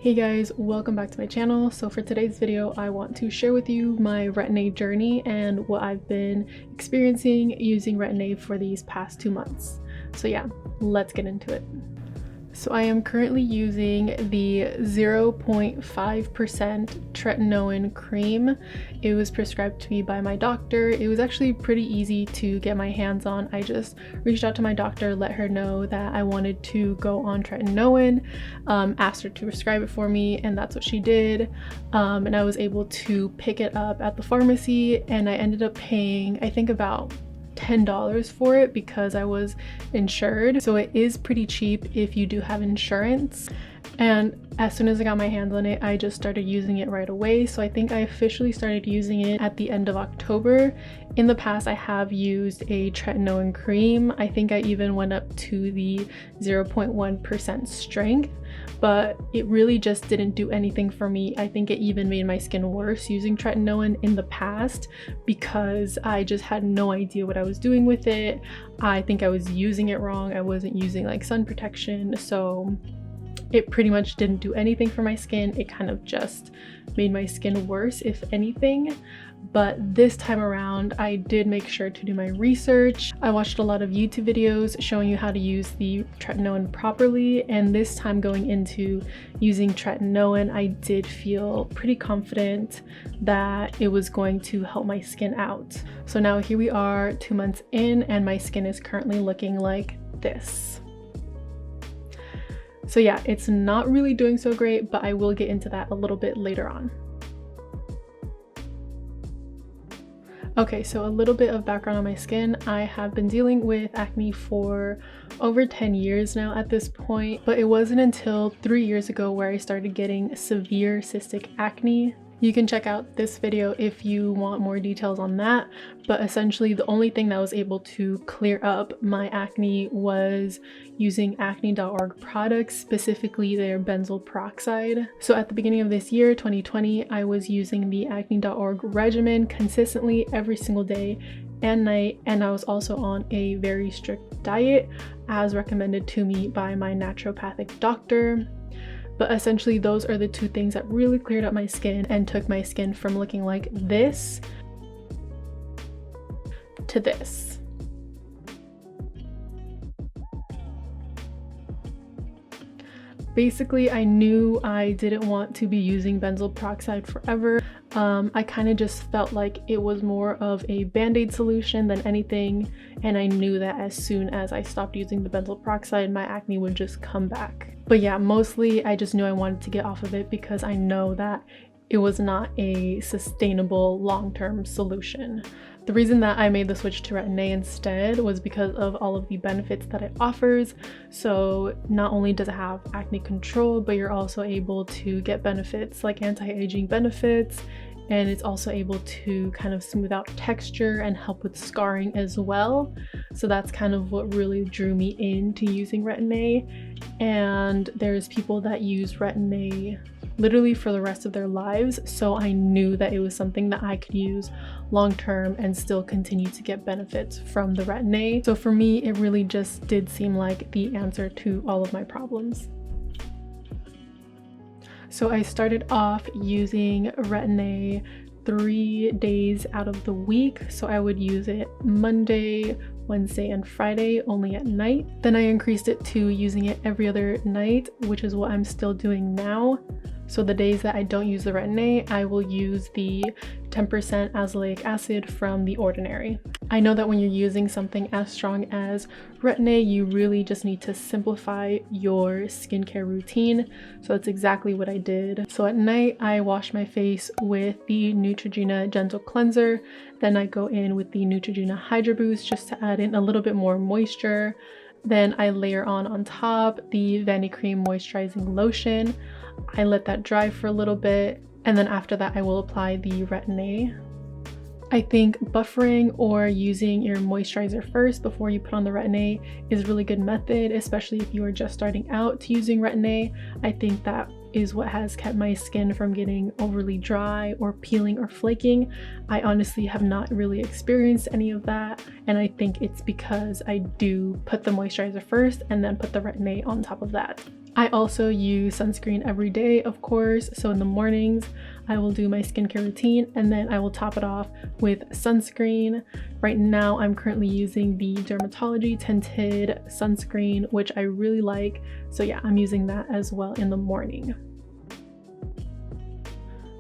Hey guys, welcome back to my channel. So for today's video, I want to share with you my Retin-A journey and what I've been experiencing using Retin-A for these past 2 months. So yeah, let's get into it. So I am currently using the 0.5% tretinoin cream. It was prescribed to me by my doctor. It was actually pretty easy to get my hands on. I just reached out to my doctor, let her know that I wanted to go on tretinoin, asked her to prescribe it for me, and that's what she did. And I was able to pick it up at the pharmacy, and I ended up paying, I think, about $10 for it because I was insured. So it is pretty cheap if you do have insurance. And as soon as I got my hands on it, I just started using it right away. So I think I officially started using it at the end of October. In the past, I have used a tretinoin cream. I think I even went up to the 0.1% strength, but it really just didn't do anything for me. I think it even made my skin worse using tretinoin in the past because I just had no idea what I was doing with it. I think I was using it wrong. I wasn't using like sun protection, so it pretty much didn't do anything for my skin. It kind of just made my skin worse, if anything. But this time around, I did make sure to do my research. I watched a lot of YouTube videos showing you how to use the tretinoin properly, and this time going into using tretinoin, I did feel pretty confident that it was going to help my skin out. So now here we are 2 months in, and my skin is currently looking like this. So yeah, it's not really doing so great, but I will get into that a little bit later on. Okay, so a little bit of background on my skin. I have been dealing with acne for over 10 years now at this point, but it wasn't until 3 years ago where I started getting severe cystic acne. You can check out this video if you want more details on that, but essentially the only thing that was able to clear up my acne was using acne.org products, specifically their benzoyl peroxide. So at the beginning of this year, 2020, I was using the acne.org regimen consistently every single day and night, and I was also on a very strict diet as recommended to me by my naturopathic doctor. But essentially those are the two things that really cleared up my skin and took my skin from looking like this to this. Basically, I knew I didn't want to be using benzoyl peroxide forever. I kind of just felt like it was more of a band-aid solution than anything, and I knew that as soon as I stopped using the benzoyl peroxide, my acne would just come back. But yeah, mostly I just knew I wanted to get off of it because I know that it was not a sustainable long-term solution. The reason that I made the switch to Retin-A instead was because of all of the benefits that it offers. So not only does it have acne control, but you're also able to get benefits like anti-aging benefits, and it's also able to kind of smooth out texture and help with scarring as well. So that's kind of what really drew me into using Retin-A. And there's people that use Retin-A literally for the rest of their lives, so I knew that it was something that I could use long term and still continue to get benefits from the Retin-A. So for me, it really just did seem like the answer to all of my problems. So I started off using Retin-A 3 days out of the week. So I would use it Monday, Wednesday, and Friday only at night. Then I increased it to using it every other night, which is what I'm still doing now. So the days that I don't use the Retin-A, I will use the 10% azelaic acid from The Ordinary. I know that when you're using something as strong as Retin-A, you really just need to simplify your skincare routine. So that's exactly what I did. So at night, I wash my face with the Neutrogena Gentle Cleanser. Then I go in with the Neutrogena Hydra Boost just to add in a little bit more moisture. Then I layer on top the Vanicream Moisturizing Lotion. I let that dry for a little bit, and then after that I will apply the Retin-A. I think buffering or using your moisturizer first before you put on the Retin-A is a really good method, especially if you are just starting out to using Retin-A. I think that is what has kept my skin from getting overly dry or peeling or flaking. I honestly have not really experienced any of that, and I think it's because I do put the moisturizer first and then put the Retin-A on top of that. I also use sunscreen every day, of course. So in the mornings, I will do my skincare routine and then I will top it off with sunscreen. Right now, I'm currently using the DRMTLGY tinted sunscreen, which I really like. So yeah, I'm using that as well in the morning.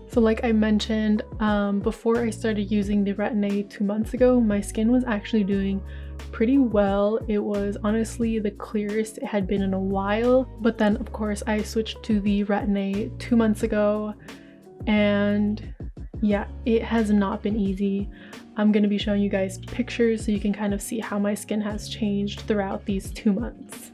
So like I mentioned, before I started using the Retin-A 2 months ago, my skin was actually doing pretty well. It was honestly the clearest it had been in a while. But then of course I switched to the Retin-A 2 months ago, and yeah, it has not been easy. I'm going to be showing you guys pictures so you can kind of see how my skin has changed throughout these 2 months.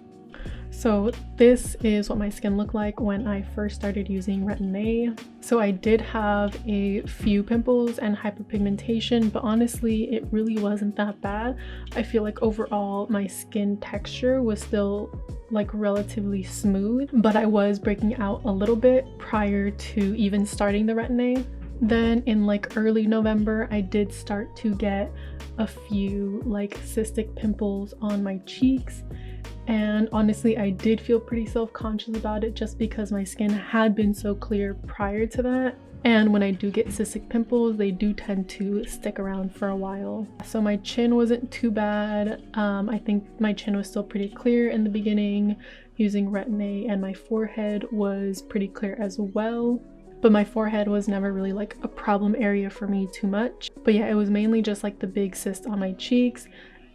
So this is what my skin looked like when I first started using Retin-A. So I did have a few pimples and hyperpigmentation, but honestly, it really wasn't that bad. I feel like overall my skin texture was still like relatively smooth, but I was breaking out a little bit prior to even starting the Retin-A. Then in like early November, I did start to get a few like cystic pimples on my cheeks. And honestly, I did feel pretty self-conscious about it just because my skin had been so clear prior to that. And when I do get cystic pimples, they do tend to stick around for a while. So my chin wasn't too bad. I think my chin was still pretty clear in the beginning using Retin-A, and my forehead was pretty clear as well. But my forehead was never really like a problem area for me too much. But yeah, it was mainly just like the big cysts on my cheeks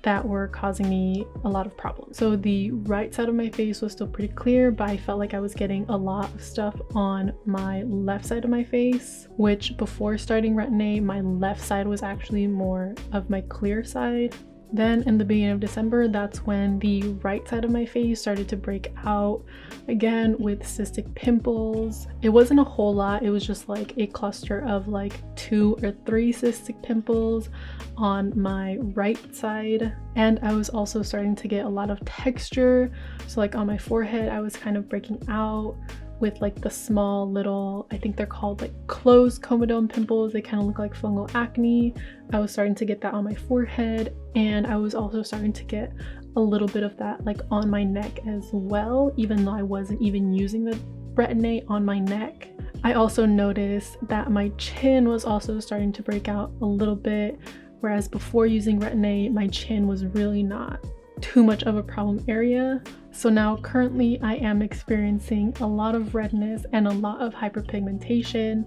that were causing me a lot of problems. So the right side of my face was still pretty clear, but I felt like I was getting a lot of stuff on my left side of my face, which before starting Retin-A, my left side was actually more of my clear side. Then in the beginning of December, that's when the right side of my face started to break out again with cystic pimples. It wasn't a whole lot, it was just like a cluster of like 2 or 3 cystic pimples on my right side. And I was also starting to get a lot of texture. So like on my forehead, I was kind of breaking out with like the small little, I think they're called like closed comedone pimples. They kind of look like fungal acne. I was starting to get that on my forehead, and I was also starting to get a little bit of that like on my neck as well, even though I wasn't even using the Retin-A on my neck. I also noticed that my chin was also starting to break out a little bit, whereas before using Retin-A, my chin was really not too much of a problem area. So now currently I am experiencing a lot of redness and a lot of hyperpigmentation,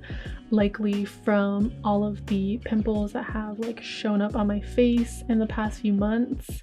likely from all of the pimples that have like shown up on my face in the past few months.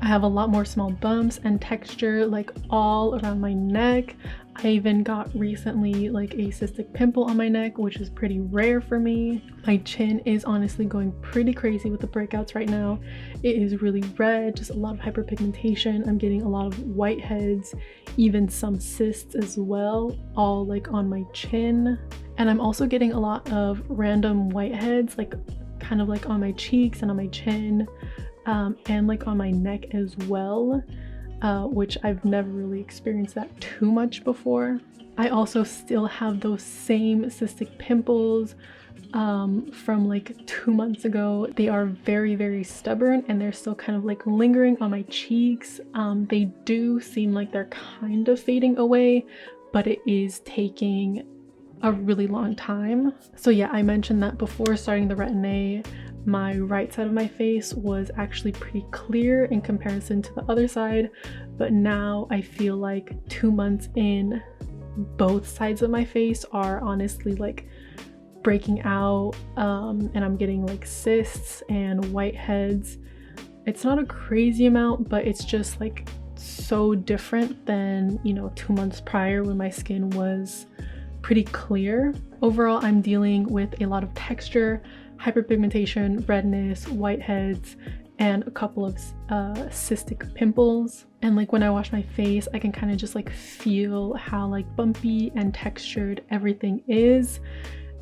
I have a lot more small bumps and texture like all around my neck. I even got recently like a cystic pimple on my neck, which is pretty rare for me. My chin is honestly going pretty crazy with the breakouts right now. It is really red, just a lot of hyperpigmentation. I'm getting a lot of whiteheads, even some cysts as well, all like on my chin. And I'm also getting a lot of random whiteheads, like kind of like on my cheeks and on my chin, and like on my neck as well. Which I've never really experienced that too much before. I also still have those same cystic pimples from like 2 months ago. They are very, very stubborn, and they're still kind of like lingering on my cheeks. They do seem like they're kind of fading away, but it is taking a really long time. So yeah, I mentioned that before starting the Retin-A, my right side of my face was actually pretty clear in comparison to the other side, but now I feel like 2 months in, both sides of my face are honestly like breaking out, and I'm getting like cysts and whiteheads. It's not a crazy amount, but it's just like so different than, you know, 2 months prior when my skin was pretty clear. Overall, I'm dealing with a lot of texture, hyperpigmentation, redness, whiteheads, and a couple of cystic pimples. And like when I wash my face, I can kind of just like feel how like bumpy and textured everything is.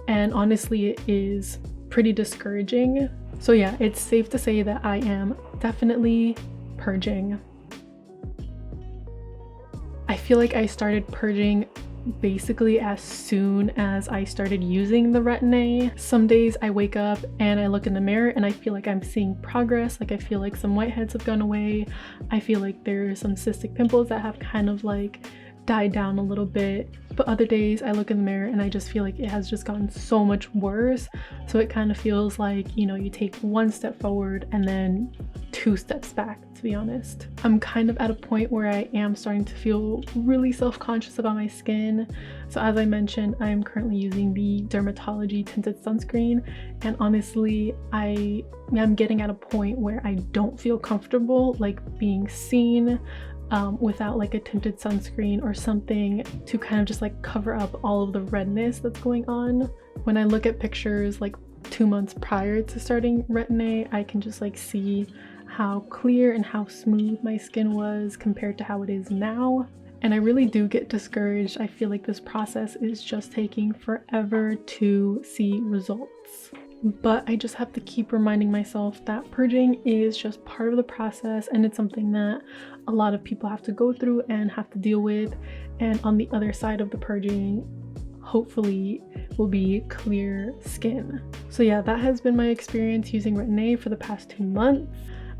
And honestly, it is pretty discouraging. So yeah, it's safe to say that I am definitely purging. I feel like I started purging basically as soon as I started using the Retin-A. Some days I wake up and I look in the mirror and I feel like I'm seeing progress. Like I feel like some whiteheads have gone away. I feel like there are some cystic pimples that have kind of like died down a little bit, but other days I look in the mirror and I just feel like it has just gotten so much worse. So it kind of feels like, you know, you take one step forward and then 2 steps back, to be honest. I'm kind of at a point where I am starting to feel really self-conscious about my skin. So as I mentioned, I am currently using the DRMTLGY tinted sunscreen, and honestly I am getting at a point where I don't feel comfortable like being seen without like a tinted sunscreen or something to kind of just like cover up all of the redness that's going on. When I look at pictures like 2 months prior to starting Retin-A, I can just like see how clear and how smooth my skin was compared to how it is now. And I really do get discouraged. I feel like this process is just taking forever to see results. But I just have to keep reminding myself that purging is just part of the process, and it's something that a lot of people have to go through and have to deal with. And on the other side of the purging, hopefully will be clear skin. So yeah, that has been my experience using Retin-A for the past 2 months.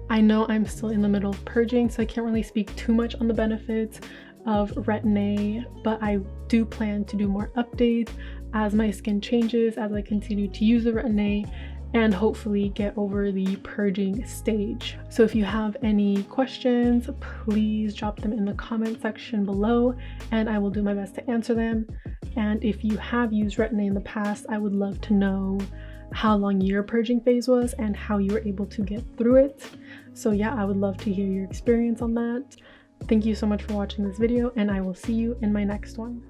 I know I'm still in the middle of purging, so I can't really speak too much on the benefits of Retin-A, but I do plan to do more updates as my skin changes, as I continue to use the Retin-A and hopefully get over the purging stage. So if you have any questions, please drop them in the comment section below and I will do my best to answer them. And if you have used Retin-A in the past, I would love to know how long your purging phase was and how you were able to get through it. So yeah, I would love to hear your experience on that. Thank you so much for watching this video, and I will see you in my next one.